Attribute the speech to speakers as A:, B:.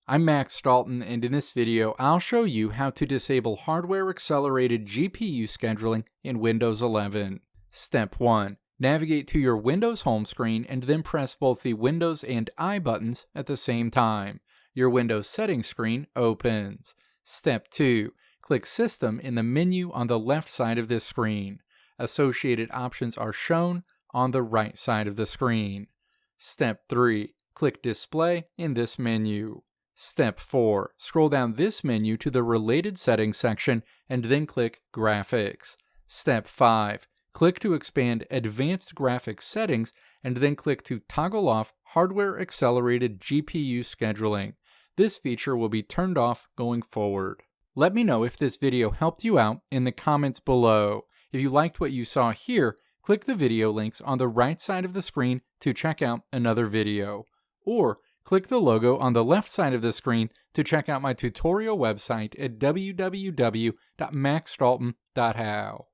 A: I'm Max Dalton, and in this video, I'll show you how to disable hardware-accelerated GPU scheduling in Windows 11. Step 1. Navigate to your Windows home screen and then press both the Windows and I buttons at the same time. Your Windows settings screen opens. Step 2. Click System in the menu on the left side of this screen. Associated options are shown on the right side of the screen. Step 3. Click Display in this menu. Step 4. Scroll down this menu to the Related Settings section and then click Graphics. Step 5. Click to expand Advanced Graphics Settings and then click to toggle off Hardware Accelerated GPU Scheduling. This feature will be turned off going forward. Let me know if this video helped you out in the comments below. If you liked what you saw here, click the video links on the right side of the screen to check out another video. Or click the logo on the left side of the screen to check out my tutorial website at www.maxdalton.how.